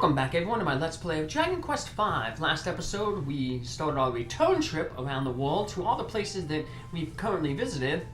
Welcome back everyone to my Let's Play of Dragon Quest V. Last episode we started our return trip around the world to all the places that we've currently visited.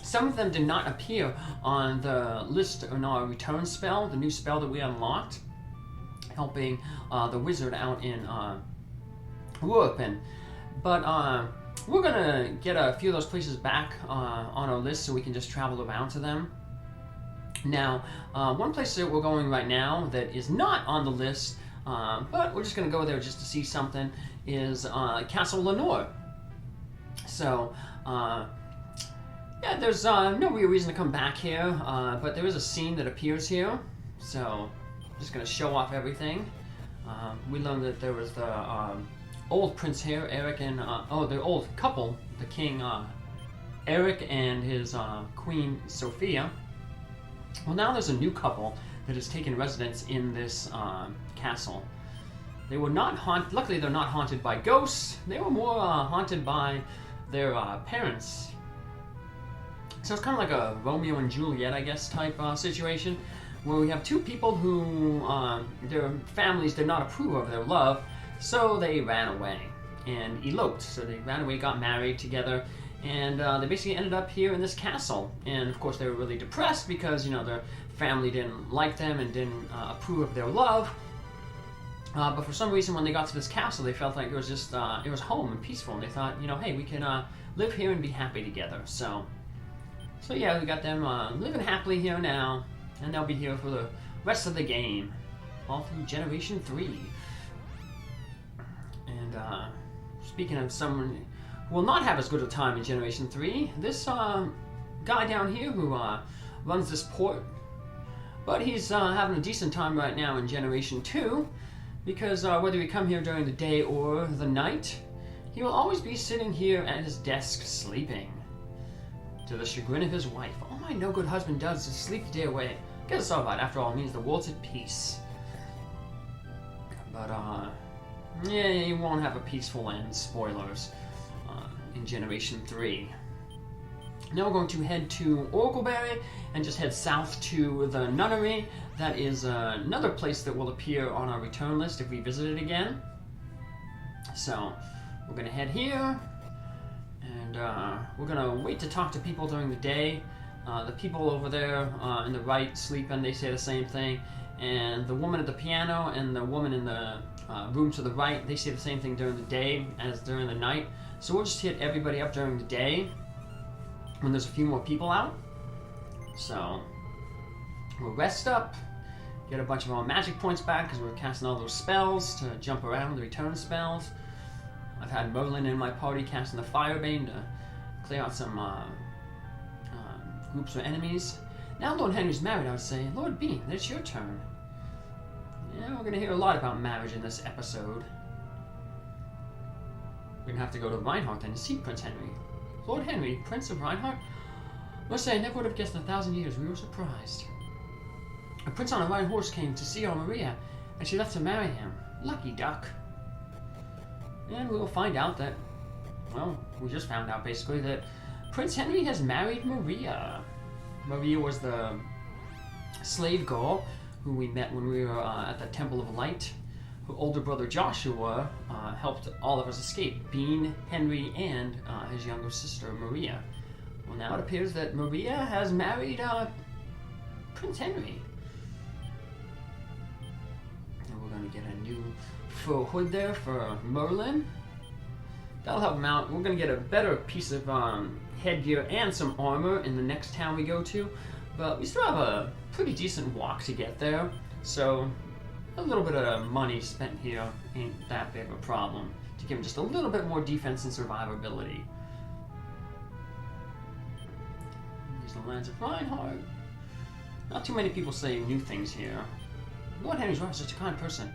Some of them did not appear on the list in our return spell, the new spell that we unlocked, helping the wizard out in Ruopen. But we're gonna get a few of those places back on our list so we can just travel around to them. Now, one place that we're going right now that is not on the list, but we're just going to go there just to see something, is Castle Lenore. So, yeah, there's no real reason to come back here, but there is a scene that appears here. So, I'm just going to show off everything. We learned that there was the old prince here, Eric, and, the old couple, the king, Eric and his queen, Sophia. Well, now there's a new couple that has taken residence in this castle. They were not luckily they're not haunted by ghosts. They were more haunted by their parents. So it's kind of like a Romeo and Juliet, I guess, type situation, where we have two people who their families did not approve of their love, so they ran away and eloped. So they ran away, got married together, and they basically ended up here in this castle. And of course they were really depressed because, you know, their family didn't like them and didn't approve of their love. But for some reason when they got to this castle they felt like it was just, it was home and peaceful, and they thought, you know, hey, we can live here and be happy together. So yeah, we got them living happily here now, and they'll be here for the rest of the game, all through Generation 3. And speaking of someone will not have as good a time in Generation 3. This guy down here who runs this port, but he's having a decent time right now in Generation 2, because whether we come here during the day or the night, he will always be sitting here at his desk sleeping, to the chagrin of his wife. All my no-good husband does is sleep the day away. Guess it's all right, after all, it means the world's at peace. But yeah, he won't have a peaceful end, spoilers, in Generation 3. Now we're going to head to Oracleberry and just head south to the Nunnery. That is another place that will appear on our return list if we visit it again. So we're going to head here, and we're going to wait to talk to people during the day. The people over there in the right sleeping, they say the same thing. And the woman at the piano and the woman in the room to the right, they say the same thing during the day as during the night. So we'll just hit everybody up during the day when there's a few more people out. So we'll rest up, get a bunch of our magic points back because we're casting all those spells to jump around, the return spells. I've had Merlin in my party casting the Firebane to clear out some groups of enemies. Now Lord Henry's married, I would say, Lord Bean, it's your turn. Yeah, we're going to hear a lot about marriage in this episode. We're going to have to go to Reinhart and see Prince Henry. Lord Henry, Prince of Reinhart? I must say, I never would have guessed in 1,000 years. We were surprised. A prince on a white horse came to see our Maria, and she left to marry him. Lucky duck. And we will find out that, well, we just found out basically that Prince Henry has married Maria. Maria was the slave girl who we met when we were at the Temple of Light. Her older brother Joshua helped all of us escape, Bean, Henry, and his younger sister Maria. Well, now it appears that Maria has married Prince Henry. And we're going to get a new fur hood there for Merlin. That'll help him out. We're going to get a better piece of headgear and some armor in the next town we go to, but we still have a pretty decent walk to get there, so a little bit of money spent here ain't that big of a problem to give him just a little bit more defense and survivability. These are the lands of Reinhart. Not too many people say new things here. Lord Henry's wife is such a kind person.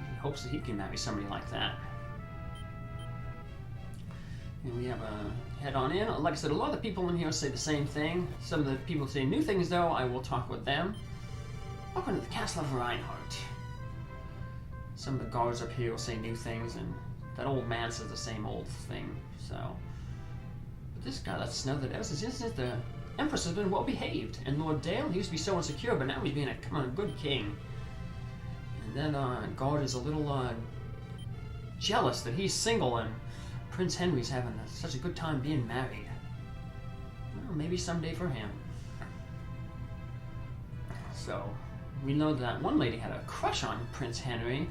He hopes that he can marry somebody like that. And we have a head on in. Like I said, a lot of the people in here say the same thing. Some of the people say new things, though. I will talk with them. Welcome to the Castle of Reinhart. Some of the guards up here will say new things, and that old man says the same old thing. So, but this guy lets us know that ever since incident, the Empress has been well behaved. And Lord Dale, he used to be so insecure, but now he's being a good king. And then guard is a little jealous that he's single and Prince Henry's having such a good time being married. Well, maybe someday for him. So, we know that one lady had a crush on Prince Henry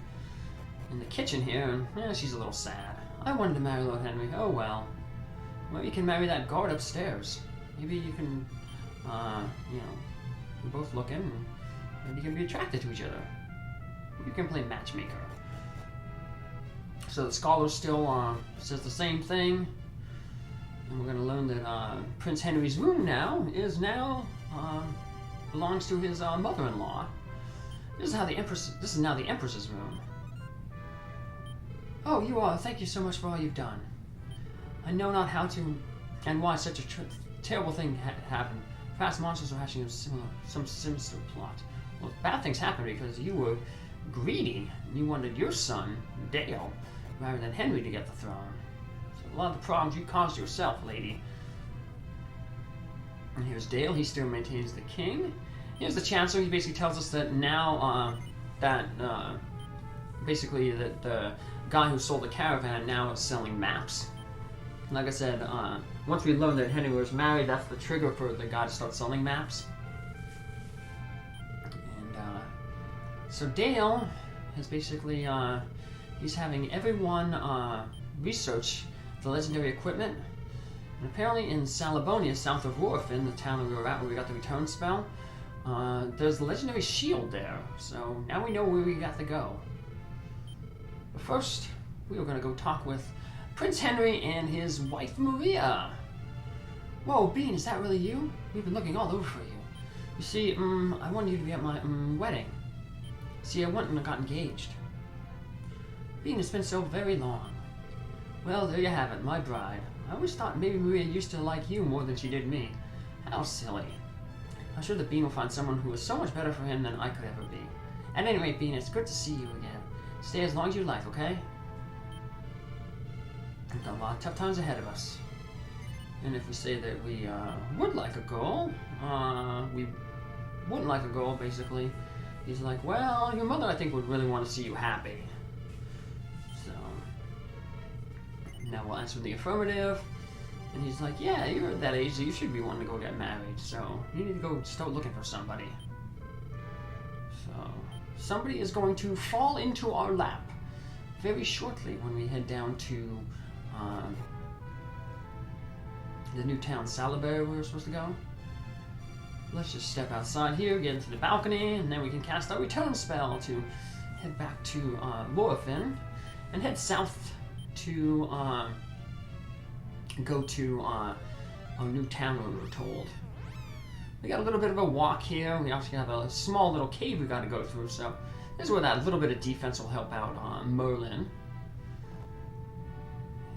in the kitchen here, and she's a little sad. I wanted to marry Lord Henry. Oh well. Maybe you can marry that guard upstairs. Maybe you can, we're both looking, and maybe you can be attracted to each other. You can play matchmaker. So the scholar still says the same thing, and we're going to learn that Prince Henry's room now belongs to his mother-in-law. This is now the Empress's room. Oh, you are. Thank you so much for all you've done. I know not how to and why such a terrible thing happened. Perhaps monsters are hatching some sinister plot. Well, bad things happened because you were greedy. You wanted your son, Dale, rather than Henry to get the throne. So a lot of the problems you caused yourself, lady. And here's Dale. He still maintains the king. Here's the Chancellor. He basically tells us that now basically that the guy who sold the caravan now is selling maps. Like I said, once we learned that Henry was married, that's the trigger for the guy to start selling maps. And so Dale has basically, he's having everyone research the legendary equipment. And apparently in Salibonia, south of Rorfin, the town that we were at where we got the return spell, there's the legendary shield there. So now we know where we got to go. But first, we were going to go talk with Prince Henry and his wife Maria. Whoa, Bean, is that really you? We've been looking all over for you. You see, I wanted you to be at my wedding. See, I went and got engaged. Bean, it's been so very long. Well, there you have it, my bride. I always thought maybe Maria used to like you more than she did me. How silly. I'm sure that Bean will find someone who is so much better for him than I could ever be. At any rate, Bean, it's good to see you again. Stay as long as you like, okay? We've got a lot of tough times ahead of us. And if we say that we would like a girl, we wouldn't like a girl, basically. He's like, well, your mother, I think, would really want to see you happy. So, now we'll answer the affirmative. And he's like, yeah, you're at that age, so you should be wanting to go get married. So, you need to go start looking for somebody. So, somebody is going to fall into our lap very shortly when we head down to the new town Salibury where we're supposed to go. Let's just step outside here, get into the balcony, and then we can cast our return spell to head back to Rorfin and head south to go to our new town where we were told. We got a little bit of a walk here. We actually have a small little cave we got to go through, so this is where that little bit of defense will help out Merlin.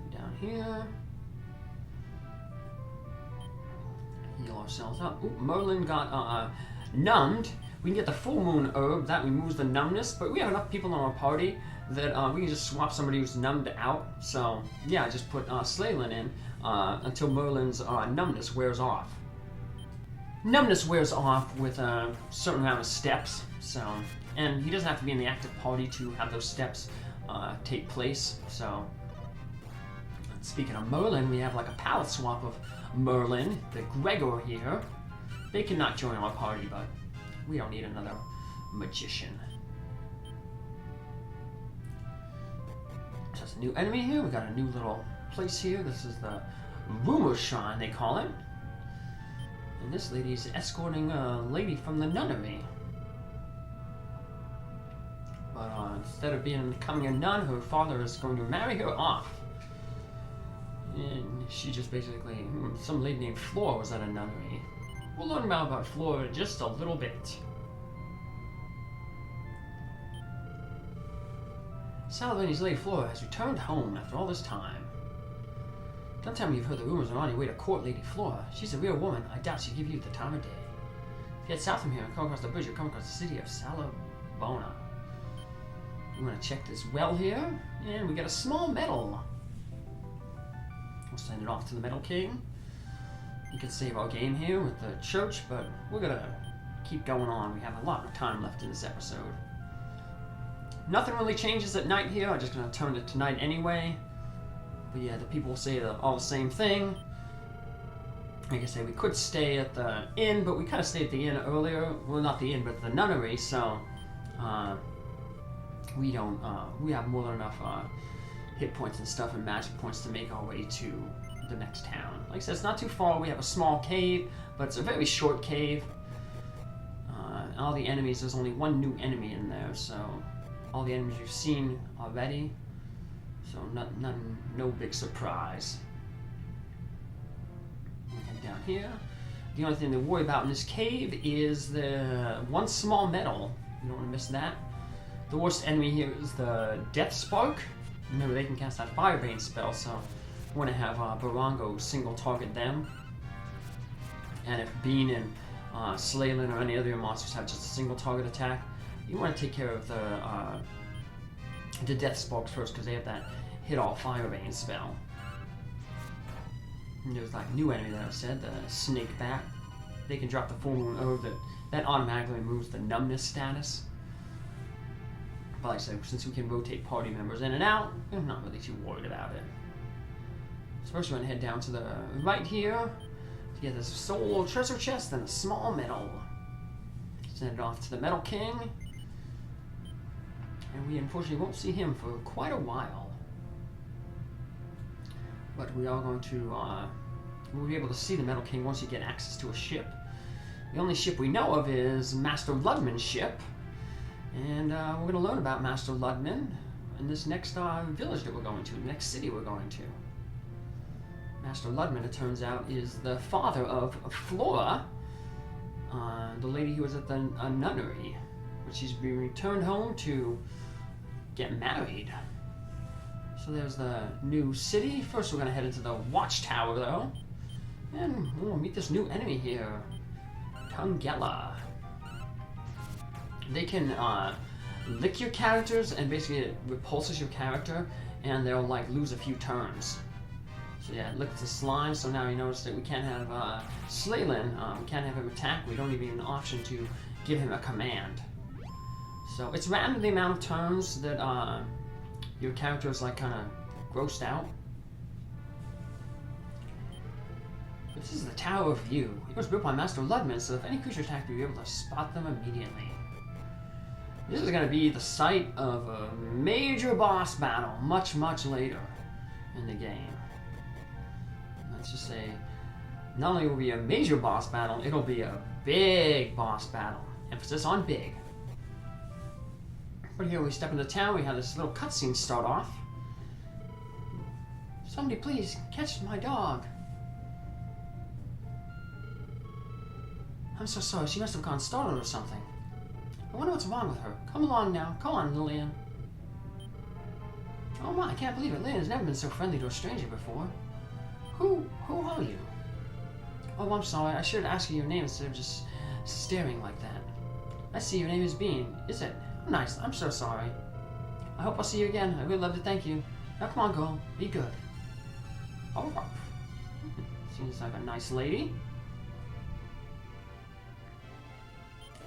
And down here. Heal ourselves up. Ooh, Merlin got numbed. We can get the full moon herb. That removes the numbness, but we have enough people on our party that we can just swap somebody who's numbed out. So, yeah, I just put Slaylin in until Merlin's numbness wears off. Numbness wears off with a certain amount of steps, so, and he doesn't have to be in the active party to have those steps take place. So, speaking of Merlin, we have like a palette swap of Merlin, the Gregor here. They cannot join our party, but we don't need another magician. So that's a new enemy here. We got a new little place here. This is the Rumor Shrine, they call it. And this lady's escorting a lady from the nunnery. But instead of becoming a nun, her father is going to marry her off. And she just basically, some lady named Flora was at a nunnery. We'll learn about Flora in just a little bit. Salvini's lady Flora has returned home after all this time. Don't tell me you've heard the rumors are on your way to court, Lady Flora. She's a real woman. I doubt she'd give you the time of day. If you head south from here and come across the bridge, you'll come across the city of Salabona. You want to check this well here, and we get a small medal. We'll send it off to the Metal King. You can save our game here with the church, but we're gonna keep going on. We have a lot of time left in this episode. Nothing really changes at night here. I'm just going to turn it to night anyway. But yeah, the people say all the same thing. Like I say, we could stay at the inn, but we kind of stayed at the inn earlier. Well, not the inn, but the nunnery, so we don't, we have more than enough hit points and stuff and magic points to make our way to the next town. Like I said, it's not too far. We have a small cave, but it's a very short cave. All the enemies, there's only one new enemy in there, so all the enemies you've seen already. So no big surprise. Head down here. The only thing to worry about in this cave is the one small medal. You don't want to miss that. The worst enemy here is the Death Spark. Remember, they can cast that Firebane spell, so you want to have Barongo single target them. And if Bean and Slaylin or any other monsters have just a single target attack, you want to take care of the Death Sparks first, because they have that hit all Firebane spell. And there's like new enemy that I said, the Snake Bat. They can drop the Full Moon Herb that automatically removes the numbness status. But like I said, since we can rotate party members in and out, I'm not really too worried about it. So first we're going to head down to the right here to get this soul treasure chest and a small medal. Send it off to the Metal King. And we unfortunately won't see him for quite a while. But we are going to, we'll be able to see the Metal King once you get access to a ship. The only ship we know of is Master Ludman's ship. And we're going to learn about Master Ludman in this next village that we're going to, the next city we're going to. Master Ludman, it turns out, is the father of Flora, the lady who was at the nunnery, but she's being returned home to get married. So there's the new city. First we're going to head into the watchtower, though, and we'll meet this new enemy here, Tungela. They can lick your characters, and basically it repulses your character, and they'll like lose a few turns. So yeah, it licked the slime, so now you notice that we can't have Slaylin, we can't have him attack. We don't even have an option to give him a command. So it's random the amount of turns that your character is like kind of grossed out. This is the Tower of View. It was built by Master Ludman, so if any creature attacked, you'll be able to spot them immediately. This is going to be the site of a major boss battle much, much later in the game. Let's just say, not only will it be a major boss battle, it'll be a big boss battle. Emphasis on big. But here we step into town, we have this little cutscene start off. Somebody please catch my dog. I'm so sorry, she must have gone startled or something. I wonder what's wrong with her. Come along now. Come on, Lillian. Oh my, I can't believe it. Lillian's never been so friendly to a stranger before. Who are you? Oh, I'm sorry. I should ask you your name instead of just staring like that. I see your name is Bean. Is it? Nice. I'm so sorry. I hope I'll see you again. I would love to thank you. Now come on, girl. Be good. Oh, seems like a nice lady.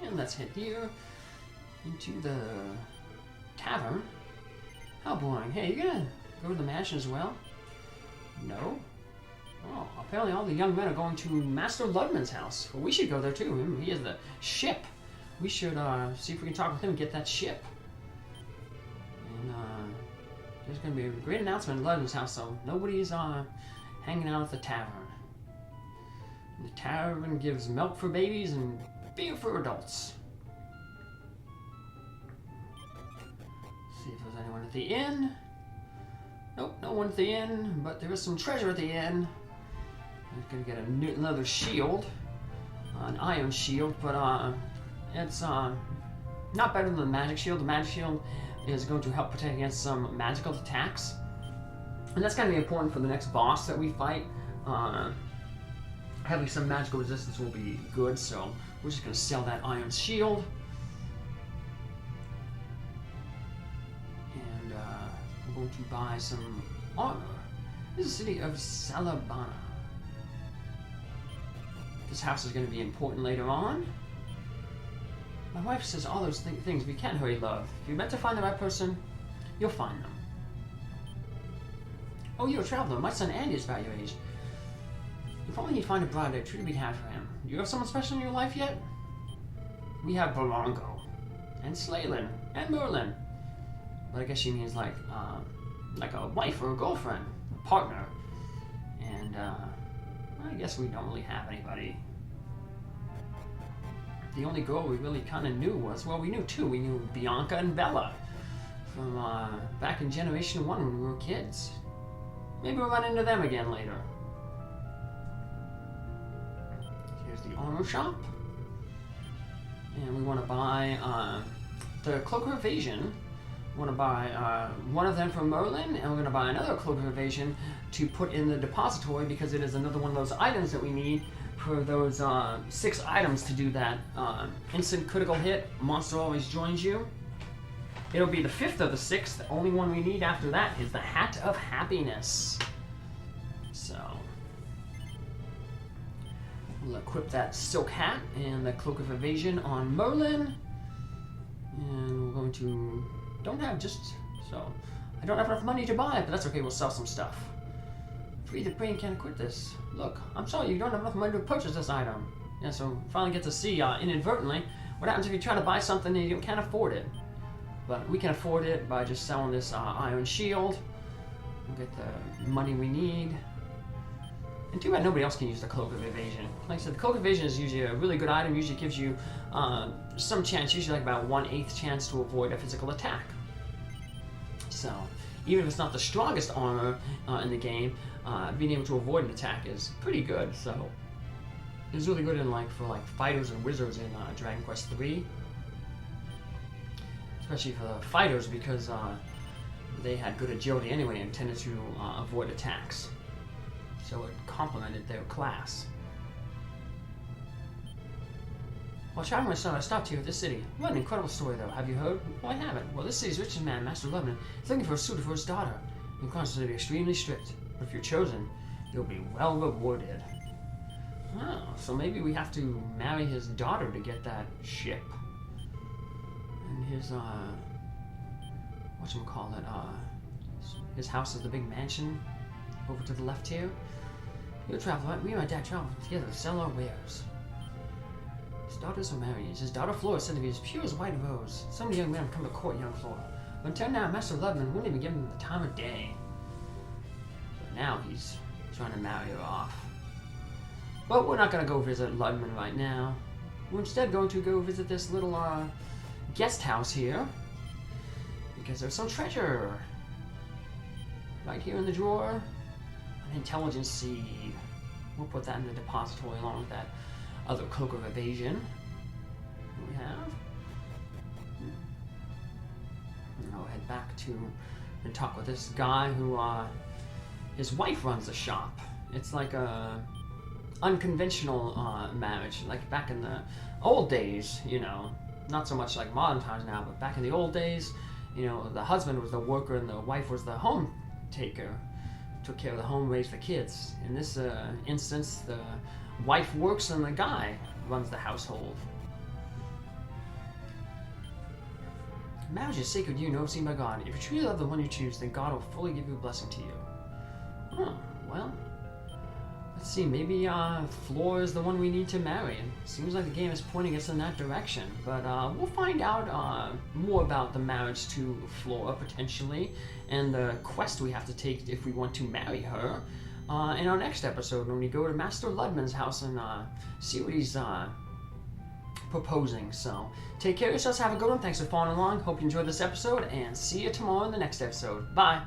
And let's head here into the tavern. How boring. Hey, you gonna go to the mansion as well? No? Oh, apparently all the young men are going to Master Ludman's house. Well, we should go there too. Remember, he has the ship. We should see if we can talk with him and get that ship. And there's going to be a great announcement at Ludman's house, so nobody's hanging out at the tavern. The tavern gives milk for babies and beer for adults. See if there's anyone at the inn. Nope, no one at the inn, but there is some treasure at the inn. I'm gonna get another shield, an iron shield, but it's not better than the magic shield. The magic shield is going to help protect against some magical attacks, and that's gonna be important for the next boss that we fight. Having some magical resistance will be good, so we're just gonna sell that iron shield. And we're going to buy some armor. This is the city of Salabana. This house is going to be important later on. My wife says all those things we can't hurry love. If you're meant to find the right person, you'll find them. Oh, you're a traveler. My son Andy is about your age. If only he'd find a bride that truly we'd have for him. Do you have someone special in your life yet? We have Belongo, and Slaylin, and Merlin. But I guess she means like a wife or a girlfriend, a partner. And I guess we don't really have anybody. The only girl we really kind of knew was, well, we knew two. We knew Bianca and Bella from back in Generation 1 when we were kids. Maybe we'll run into them again later. Here's the armor shop. And we want to buy the Cloak of Evasion. We want to buy one of them from Merlin, and we're going to buy another Cloak of Evasion to put in the depository because it is another one of those items that we need for those 6 items to do that instant critical hit. Monster always joins you. It'll be the 5th of the 6th. The only one we need after that is the Hat of Happiness. So we'll equip that silk hat and the Cloak of Evasion on Merlin. And we're going to... I don't have enough money to buy it, but that's okay, we'll sell some stuff. Free the brain can't quit this. Look, I'm sorry, you don't have enough money to purchase this item. Yeah, so finally get to see, inadvertently, what happens if you try to buy something and you can't afford it. But we can afford it by just selling this iron shield. We'll get the money we need. And too bad nobody else can use the Cloak of Evasion. Like I said, the Cloak of Evasion is usually a really good item. Usually gives you some chance, usually like about 1/8 chance to avoid a physical attack. So, even if it's not the strongest armor in the game, being able to avoid an attack is pretty good. So, it's really good in for fighters and wizards in Dragon Quest III. Especially for the fighters because they had good agility anyway and tended to avoid attacks. So it complemented their class. While traveling my son, I stopped here at this city. What an incredible story, though. Have you heard? Well, I haven't. Well, this city's richest man, Master Lebanon, is looking for a suitor for his daughter. And requires to be extremely strict. But if you're chosen, you'll be well rewarded. Oh, so maybe we have to marry his daughter to get that ship. And his, whatchamacallit, his house is the big mansion over to the left here. You'll travel, right? Me and my dad travel together to sell our wares. His daughters are married. His daughter Flora is said to be as pure as white rose. Some of the young men have come to court young Flora. But until now, Master Lebanon wouldn't even give him the time of day. But now he's trying to marry her off. But we're not going to go visit Ludman right now. We're instead going to go visit this little guest house here. Because there's some treasure. Right here in the drawer. An intelligence seed. We'll put that in the depository along with that other Cloak of Evasion we have. And I'll head back to and talk with this guy who his wife runs the shop. It's like a unconventional marriage, like back in the old days, you know, not so much like modern times now, but back in the old days, you know, the husband was the worker and the wife was the home taker, took care of the home, raised the kids. In this instance, the wife works and the guy runs the household. Marriage is sacred, you know, seen by God. If you truly love the one you choose, then God will fully give you a blessing to you. Oh, well, let's see, maybe Flora is the one we need to marry. Seems like the game is pointing us in that direction, but we'll find out more about the marriage to Flora, potentially, and the quest we have to take if we want to marry her in our next episode when we go to Master Ludman's house and see what he's proposing. So, take care of yourselves, have a good one, thanks for following along, hope you enjoyed this episode, and see you tomorrow in the next episode. Bye!